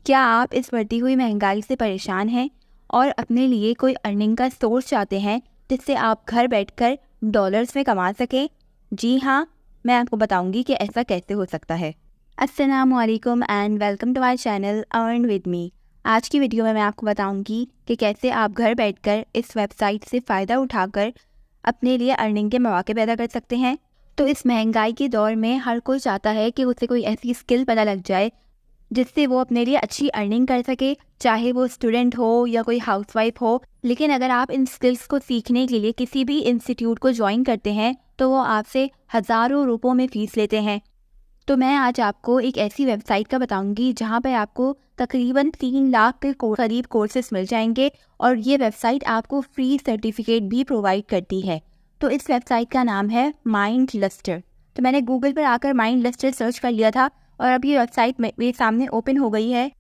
क्या आप इस बढ़ती हुई महंगाई से परेशान हैं और अपने लिए कोई अर्निंग का सोर्स चाहते हैं जिससे आप घर बैठकर डॉलर्स में कमा सकें? जी हाँ, मैं आपको बताऊंगी कि ऐसा कैसे हो सकता है। अस्सलामुअलैकुम and welcome to my channel earn with me. आज की वीडियो में मैं आपको बताऊंगी कि कैसे आप घर बैठकर इस वेबसाइट से फ़ायदा उठाकर अपने लिए अर्निंग के मौके पैदा कर सकते हैं। तो इस महंगाई के दौर में हर कोई चाहता है कि उसे कोई ऐसी स्किल पता लग जाए जिससे वो अपने लिए अच्छी अर्निंग कर सके, चाहे वो स्टूडेंट हो या कोई हाउसवाइफ हो। लेकिन अगर आप इन स्किल्स को सीखने के लिए किसी भी इंस्टीट्यूट को ज्वाइन करते हैं तो वो आपसे हज़ारों रुपयों में फ़ीस लेते हैं। तो मैं आज आपको एक ऐसी वेबसाइट का बताऊंगी जहां पर आपको तकरीबन 3 लाख के करीब कोर्सेज मिल जाएंगे और ये वेबसाइट आपको फ्री सर्टिफिकेट भी प्रोवाइड करती है। तो इस वेबसाइट का नाम है माइंड लस्टर। तो मैंने गूगल पर आकर माइंड लस्टर सर्च कर लिया था और अब ये वेबसाइट मेरे सामने ओपन हो गई है।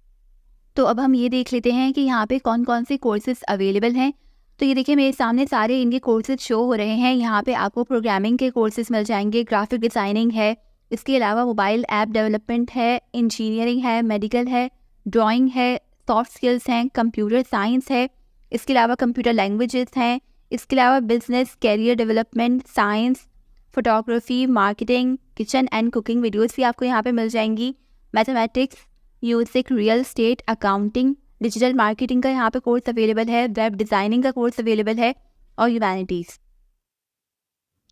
तो अब हम ये देख लेते हैं कि यहाँ पे कौन कौन से कोर्सेज अवेलेबल हैं। तो ये देखिए, मेरे सामने सारे इनके कोर्सेज शो हो रहे हैं। यहाँ पे आपको प्रोग्रामिंग के कोर्सेज मिल जाएंगे, ग्राफिक डिज़ाइनिंग है, इसके अलावा मोबाइल ऐप डेवलपमेंट है, इंजीनियरिंग है, मेडिकल है, ड्राइंग है, सॉफ्ट स्किल्स हैं, कंप्यूटर साइंस है, इसके अलावा कंप्यूटर लैंग्वेजेस हैं, इसके अलावा business, career development, science, photography, marketing, kitchen and cooking videos भी आपको यहाँ पे मिल जाएंगी, mathematics, music, real estate, accounting, digital marketing का यहाँ पे कोर्स अवेलेबल है, वेब डिज़ाइनिंग का कोर्स अवेलेबल है और ह्यूमैनिटीज़।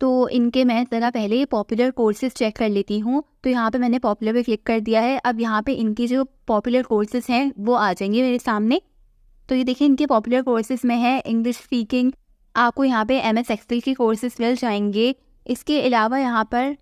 तो इनके मैं ज़रा पहले पॉपुलर कोर्सेज चेक कर लेती हूँ। तो यहाँ पे मैंने पॉपुलर पे क्लिक कर दिया है। अब यहाँ पे इनके जो पॉपुलर कोर्सेज हैं वो आ जाएंगे मेरे सामने। तो ये देखिए, इनके पॉपुलर कोर्सेज में है इंग्लिश स्पीकिंग, आपको यहाँ पे MS एक्सेल के कोर्सेज मिल जाएंगे। इसके अलावा यहाँ पर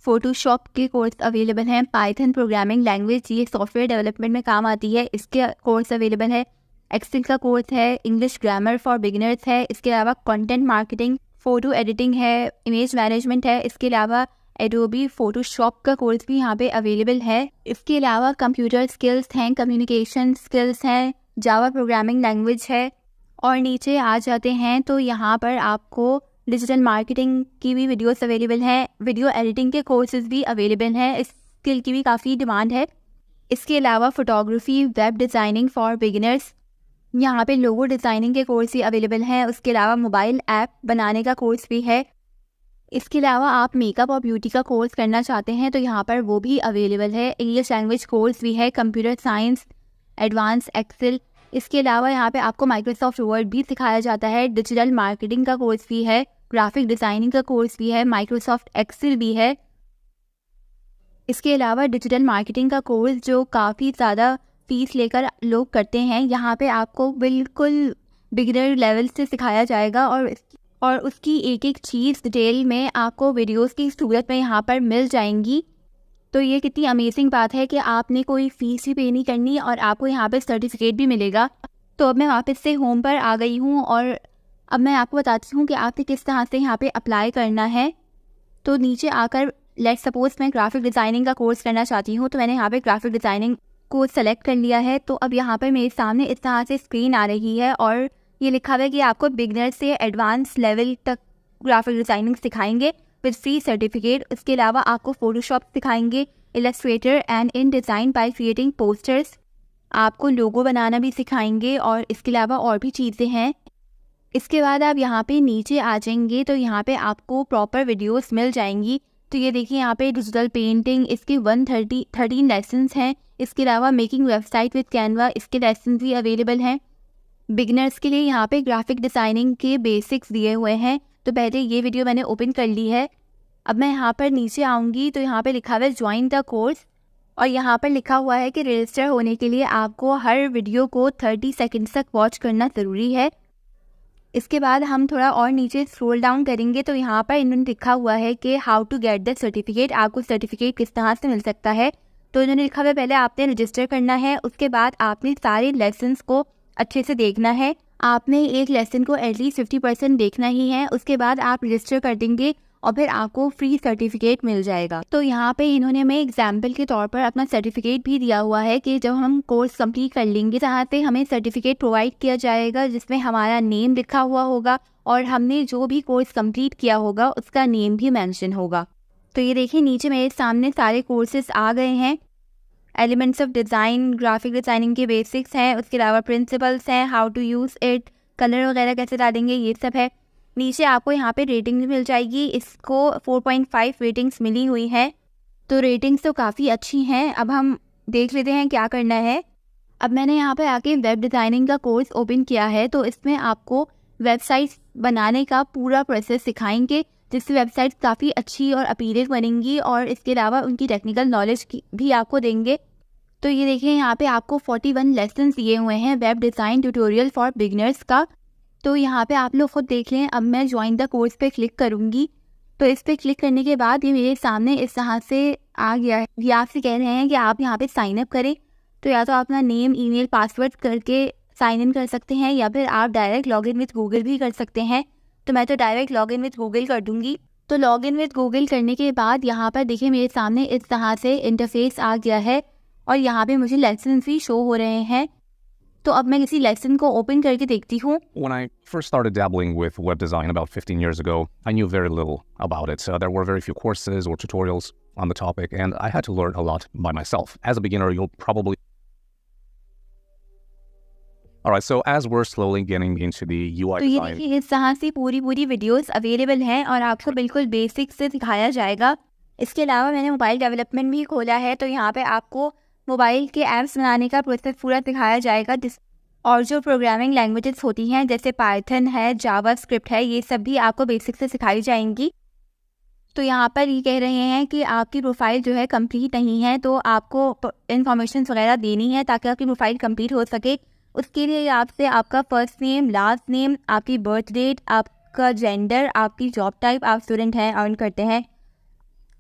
फोटोशॉप के कोर्स अवेलेबल हैं, पाइथन प्रोग्रामिंग लैंग्वेज, ये सॉफ्टवेयर डेवलपमेंट में काम आती है, इसके कोर्स अवेलेबल है। एक्सेल का कोर्स है, इंग्लिश ग्रामर फॉर बिगिनर्स है, इसके अलावा कंटेंट मार्केटिंग, फ़ोटो एडिटिंग है, इमेज मैनेजमेंट है, इसके अलावा एडोबी फोटोशॉप का कोर्स भी यहाँ पे अवेलेबल है। इसके अलावा कंप्यूटर स्किल्स हैं, कम्युनिकेशन स्किल्स हैं, जावा प्रोग्रामिंग लैंग्वेज है। और नीचे आ जाते हैं तो यहाँ पर आपको डिजिटल मार्केटिंग की भी वीडियोस अवेलेबल हैं, वीडियो एडिटिंग के कोर्सेज भी अवेलेबल हैं, इस स्किल की भी काफ़ी डिमांड है। इसके अलावा photography, web designing for beginners, यहाँ पे लोगो डिज़ाइनिंग के कोर्स भी अवेलेबल हैं। उसके अलावा मोबाइल ऐप बनाने का कोर्स भी है। इसके अलावा आप मेकअप और ब्यूटी का कोर्स करना चाहते हैं तो यहाँ पर वो भी अवेलेबल है। इंग्लिश लैंग्वेज कोर्स भी है, कंप्यूटर साइंस, एडवांस एक्सेल। इसके अलावा यहाँ पे आपको माइक्रोसॉफ्ट वर्ड भी सिखाया जाता है, डिजिटल मार्केटिंग का कोर्स भी है, ग्राफिक डिज़ाइनिंग का कोर्स भी है, माइक्रोसॉफ्ट एक्सेल भी है। इसके अलावा डिजिटल मार्केटिंग का कोर्स जो काफ़ी ज़्यादा फीस लेकर लोग करते हैं, यहाँ पे आपको बिल्कुल बिगिनर लेवल से सिखाया जाएगा और उसकी एक एक चीज़ डिटेल में आपको वीडियोस की सूरत में यहाँ पर मिल जाएंगी। तो ये कितनी अमेजिंग बात है कि आपने कोई फ़ीस भी पे नहीं करनी और आपको यहाँ पे सर्टिफिकेट भी मिलेगा। तो अब मैं वापस से होम पर आ गई हूँ और अब मैं आपको बताती हूँ कि आपने किस तरह से यहाँ पे अप्लाई करना है। तो नीचे आकर लेट्स सपोज मैं ग्राफिक डिज़ाइनिंग का कोर्स करना चाहती हूँ, तो मैंने यहाँ पे ग्राफिक डिज़ाइनिंग को सेलेक्ट कर लिया है। तो अब यहाँ पर मेरे सामने इस तरह से स्क्रीन आ रही है और ये लिखा हुआ है कि आपको बिगनर से एडवांस लेवल तक ग्राफिक डिज़ाइनिंग सिखाएंगे विद फ्री सर्टिफिकेट। इसके अलावा आपको फोटोशॉप सिखाएंगे, Illustrator and in design by creating posters, आपको लोगो बनाना भी सिखाएंगे और इसके अलावा और भी चीज़ें हैं। इसके बाद आप यहाँ पे नीचे आ जाएंगे तो यहाँ पे आपको प्रॉपर वीडियोस मिल जाएंगी। तो ये देखिए, यहाँ पे डिजिटल पेंटिंग, इसके 13 लेसन्स हैं। इसके अलावा मेकिंग वेबसाइट विद कैनवा, इसके लेसन भी अवेलेबल हैं। बिगनर्स के लिए यहाँ पे ग्राफिक डिज़ाइनिंग के बेसिक्स दिए हुए हैं। तो पहले ये वीडियो मैंने ओपन कर ली है। अब मैं यहाँ पर नीचे आऊँगी तो यहाँ पे लिखा हुआ है ज्वाइन द कोर्स और यहाँ पर लिखा हुआ है कि रजिस्टर होने के लिए आपको हर वीडियो को 30 सेकेंड्स तक वॉच करना ज़रूरी है। इसके बाद हम थोड़ा और नीचे स्क्रॉल डाउन करेंगे तो यहाँ पर इन्होंने लिखा हुआ है कि how to get the certificate, आपको सर्टिफिकेट किस तरह से मिल सकता है। तो इन्होंने लिखा हुआ है पहले आपने रजिस्टर करना है, उसके बाद आपने सारे लेसन्स को अच्छे से देखना है। आपने एक लेसन को एटलीस्ट 50% देखना ही है। उसके बाद आप रजिस्टर कर देंगे और फिर आपको फ्री सर्टिफिकेट मिल जाएगा। तो यहाँ पे इन्होंने हमें एग्जाम्पल के तौर पर अपना सर्टिफिकेट भी दिया हुआ है कि जब हम कोर्स कंप्लीट कर लेंगे जहाँ से हमें सर्टिफिकेट प्रोवाइड किया जाएगा जिसमें हमारा नेम लिखा हुआ होगा और हमने जो भी कोर्स कंप्लीट किया होगा उसका नेम भी मेंशन होगा। तो ये देखिए, नीचे मेरे सामने सारे कोर्सेज आ गए हैं। Elements of design, graphic designing के बेसिक्स हैं, उसके अलावा प्रिंसिपल्स हैं, how to use it, colour वगैरह कैसे डालेंगे, ये सब है। नीचे आपको यहाँ पे रेटिंग भी मिल जाएगी। इसको 4.5 रेटिंग्स मिली हुई है, तो रेटिंग्स तो काफ़ी अच्छी हैं। अब हम देख लेते हैं क्या करना है। अब मैंने यहाँ पे आके वेब डिज़ाइनिंग का कोर्स ओपन किया है, तो इसमें आपको वेबसाइट्स बनाने का पूरा प्रोसेस सिखाएंगे, जिससे वेबसाइट्स काफ़ी अच्छी और अपीलिंग बनेंगी, और इसके अलावा उनकी टेक्निकल नॉलेज की भी आपको देंगे। तो ये देखिए यहाँ पे आपको 41 लेसन्स दिए हुए हैं web design tutorial for beginners का। तो यहाँ पे आप लोग खुद देख लें। अब मैं ज्वाइन द कोर्स पे क्लिक करूँगी, तो इस पर क्लिक करने के बाद ये मेरे सामने इस तरह से आ गया है। ये आपसे कह रहे हैं कि आप यहाँ पे साइन अप करें, तो या तो आप अपना नेम, ईमेल, पासवर्ड करके साइन इन कर सकते हैं, या फिर आप डायरेक्ट लॉगिन विद गूगल भी कर सकते हैं। तो मैं तो डायरेक्ट लॉगिन विद गूगल कर दूँगी। तो लॉगिन विद गूगल करने के बाद यहाँ पर देखिए मेरे सामने इस तरह से इंटरफेस आ गया है, और यहाँ पे मुझे लेसन भी शो हो रहे हैं। तो अब मैं किसी लेसन को ओपन करके देखती हूँ। When I first started dabbling with web design about 15 years ago, I knew very little about it. There were very few courses or tutorials on the topic, and I had to learn a lot by myself. As a beginner, you'll probably... Alright, so as we're slowly getting into the UI तो ये design... देखिए इस तरह से पूरी videos available हैं, और आपको बिल्कुल बेसिक से सिखाया जाएगा। इसके अलावा मैंने मोबाइल डेवलपमेंट भी खोला है, तो यहाँ पे आपको मोबाइल के ऐप्स बनाने का प्रोसेस पूरा सिखाया जाएगा। और जो प्रोग्रामिंग लैंग्वेजेस होती हैं जैसे पाइथन है, जावास्क्रिप्ट है, ये सब भी आपको बेसिक से सिखाई जाएंगी। तो यहाँ पर ये कह रहे हैं कि आपकी प्रोफाइल जो है कंप्लीट नहीं है, तो आपको इन्फॉर्मेशन वगैरह देनी है ताकि आपकी प्रोफाइल कंप्लीट हो सके। उसके लिए आपसे आपका फर्स्ट नेम, लास्ट नेम, आपकी बर्थ डेट, आपका जेंडर, आपकी जॉब टाइप, आप स्टूडेंट हैं, अर्न करते हैं,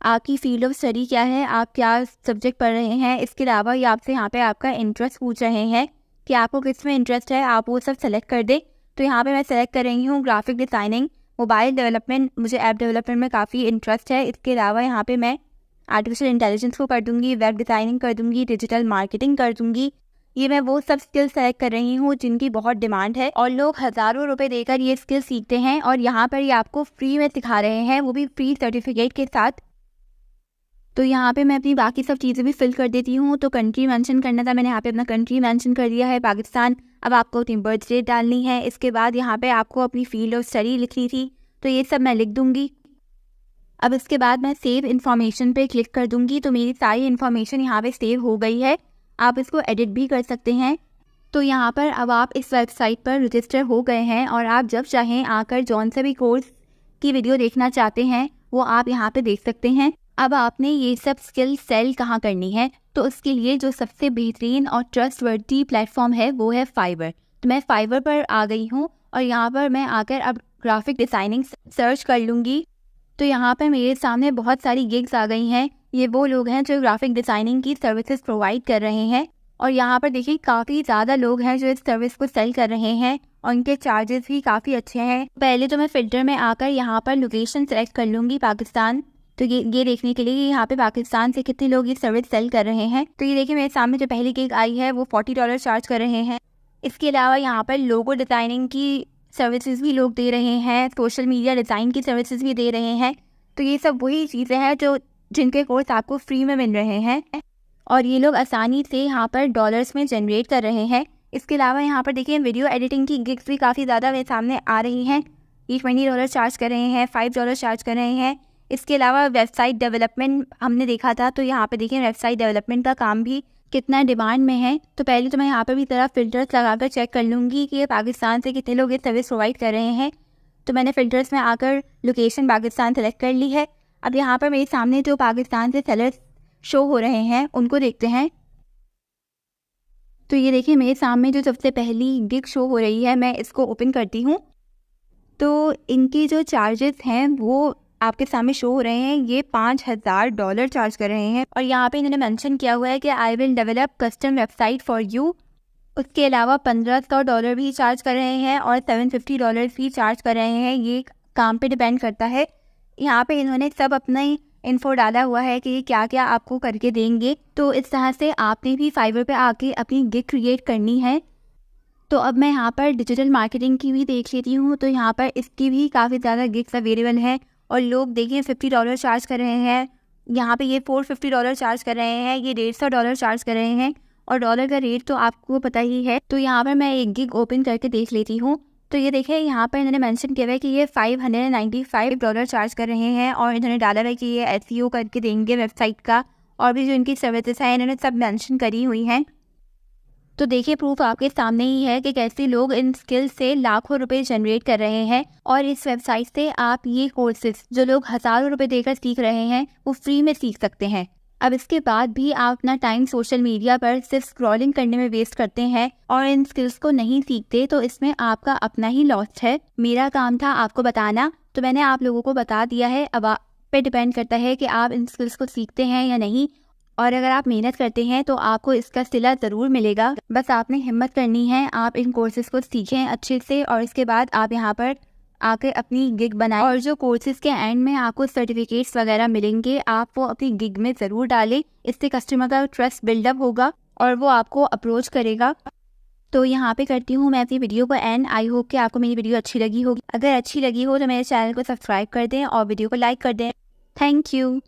आपकी फील्ड ऑफ स्टडी क्या है, आप क्या सब्जेक्ट पढ़ रहे हैं। इसके अलावा ये आपसे यहाँ पे आपका इंटरेस्ट पूछ रहे हैं कि आपको किस में इंटरेस्ट है, आप वो सब सेलेक्ट कर दें। तो यहाँ पे मैं सेलेक्ट कर रही हूँ ग्राफिक डिज़ाइनिंग, मोबाइल डेवलपमेंट, मुझे ऐप डेवलपमेंट में काफ़ी इंटरेस्ट है। इसके अलावा यहाँ पे मैं आर्टिफिशियल इंटेलिजेंस को कर दूँगी, वेब डिज़ाइनिंग कर दूँगी, डिजिटल मार्केटिंग कर दूँगी। ये मैं वो सब स्किल सेलेक्ट कर रही हूँ जिनकी बहुत डिमांड है, और लोग हज़ारों रुपए देकर ये स्किल सीखते हैं, और यहाँ पर ये आपको फ्री में सिखा रहे हैं, वो भी फ्री सर्टिफिकेट के साथ। तो यहाँ पे मैं अपनी बाकी सब चीज़ें भी फिल कर देती हूँ। तो कंट्री मेंशन करना था, मैंने यहाँ पे अपना कंट्री मेंशन कर दिया है, पाकिस्तान। अब आपको अपनी बर्थ डेट डालनी है। इसके बाद यहाँ पे आपको अपनी फील्ड ऑफ स्टडी लिखनी थी, तो ये सब मैं लिख दूँगी। अब इसके बाद मैं सेव इन्फॉर्मेशन पे क्लिक कर दूँगी, तो मेरी सारी इन्फॉर्मेशन यहाँ पे सेव हो गई है। आप इसको एडिट भी कर सकते हैं। तो यहाँ पर अब आप इस वेबसाइट पर रजिस्टर हो गए हैं, और आप जब चाहें आकर जौन से भी कोर्स की वीडियो देखना चाहते हैं वो आप यहाँ पे देख सकते हैं। अब आपने ये सब स्किल सेल कहाँ करनी है, तो उसके लिए जो सबसे बेहतरीन और ट्रस्टवर्दी प्लेटफॉर्म है वो है फाइवर। तो मैं फाइवर पर आ गई हूँ, और यहाँ पर मैं आकर अब ग्राफिक डिज़ाइनिंग सर्च कर लूँगी। तो यहाँ पर मेरे सामने बहुत सारी गिग्स आ गई हैं। ये वो लोग हैं जो ग्राफिक डिज़ाइनिंग की सर्विसेज प्रोवाइड कर रहे हैं, और यहाँ पर देखिए काफ़ी ज़्यादा लोग हैं जो इस सर्विस को सेल कर रहे हैं, और उनके चार्जेस भी काफ़ी अच्छे हैं। पहले तो मैं फ़िल्टर में आकर यहाँ पर लोकेशन सेलेक्ट कर लूँगी, पाकिस्तान। तो ये देखने के लिए यहाँ पे पाकिस्तान से कितने लोग ये सर्विस सेल कर रहे हैं। तो ये देखिए मेरे सामने जो पहली गिग आई है वो $40 चार्ज कर रहे हैं। इसके अलावा यहाँ पर लोगो डिज़ाइनिंग की सर्विसेज भी लोग दे रहे हैं, सोशल मीडिया डिज़ाइन की सर्विसेज भी दे रहे हैं। तो ये सब वही चीज़ें हैं जो जिनके कोर्स आपको फ्री में मिल रहे हैं, और ये लोग आसानी से यहाँ पर डॉलर्स में जनरेट कर रहे हैं। इसके अलावा यहाँ पर देखिए वीडियो एडिटिंग की गिग्स भी काफ़ी ज़्यादा मेरे सामने आ रही हैं। ये $20 चार्ज कर रहे हैं, $5 चार्ज कर रहे हैं। इसके अलावा वेबसाइट डेवलपमेंट हमने देखा था, तो यहाँ पे देखिए वेबसाइट डेवलपमेंट का काम भी कितना डिमांड में है। तो पहले तो मैं यहाँ पर भी तरह फ़िल्टर्स लगाकर चेक कर लूँगी कि ये पाकिस्तान से कितने लोग ये सर्विस प्रोवाइड कर रहे हैं। तो मैंने फ़िल्टर्स में आकर लोकेशन पाकिस्तान सेलेक्ट कर ली है। अब यहाँ पर मेरे सामने जो पाकिस्तान से सेलर्स शो हो रहे हैं उनको देखते हैं। तो ये देखिए मेरे सामने जो सबसे पहली गिग शो हो रही है, मैं इसको ओपन करती हूँ। तो इनके जो चार्जेस हैं वो आपके सामने शो हो रहे हैं। ये $5000 चार्ज कर रहे हैं, और यहाँ पे इन्होंने मेंशन किया हुआ है कि I will develop custom website for you. उसके अलावा $1500 भी चार्ज कर रहे हैं, और $750 भी चार्ज कर रहे हैं। ये काम पे डिपेंड करता है। यहाँ पे इन्होंने सब अपना इन्फो डाला हुआ है कि क्या क्या आपको करके देंगे। तो इस तरह से आपने भी फाइवर पे आके अपनी गिग क्रिएट करनी है। तो अब मैं यहाँ पर डिजिटल मार्केटिंग की भी देख लेती हूँ। तो यहाँ पर इसकी भी काफ़ी ज़्यादा गिग्स अवेलेबल हैं, और लोग देखिए $50 चार्ज कर रहे हैं, यहाँ पे ये $450 चार्ज कर रहे हैं, ये $150 चार्ज कर रहे हैं और डॉलर का रेट तो आपको पता ही है। तो यहाँ पर मैं एक गिग ओपन करके देख लेती हूँ। तो ये देखिए यहाँ पर इन्होंने मेंशन किया है कि ये $595 चार्ज कर रहे हैं और इन्होंने डाला है कि ये SEO करके देंगे वेबसाइट का, और भी जो इनकी सर्विसेज हैं इन्होंने सब मेंशन करी हुई हैं। तो देखिए प्रूफ आपके सामने ही है कि कैसे लोग इन स्किल्स से लाखों रुपए जनरेट कर रहे हैं। और इस वेबसाइट से आप ये कोर्सेज जो लोग हज़ारों रुपए देकर सीख रहे हैं वो फ्री में सीख सकते हैं। अब इसके बाद भी आप अपना टाइम सोशल मीडिया पर सिर्फ स्क्रॉलिंग करने में वेस्ट करते हैं और इन स्किल्स को नहीं सीखते, तो इसमें आपका अपना ही लॉस है। मेरा काम था आपको बताना, तो मैंने आप लोगों को बता दिया है। अब आप पे डिपेंड करता है कि आप इन स्किल्स को सीखते हैं या नहीं, और अगर आप मेहनत करते हैं तो आपको इसका सिला ज़रूर मिलेगा। बस आपने हिम्मत करनी है, आप इन कोर्सेज़ को सीखें अच्छे से और इसके बाद आप यहाँ पर आके अपनी गिग बनाएं। और जो कोर्सेज़ के एंड में आपको सर्टिफिकेट्स वगैरह मिलेंगे, आप वो अपनी गिग में ज़रूर डालें। इससे कस्टमर का ट्रस्ट बिल्डअप होगा और वो आपको अप्रोच करेगा। तो यहाँ पे करती हूँ मैं अपनी वीडियो को एंड। आई होप कि आपको मेरी वीडियो अच्छी लगी होगी। अगर अच्छी लगी हो तो मेरे चैनल को सब्सक्राइब कर दें और वीडियो को लाइक कर दें। Thank you.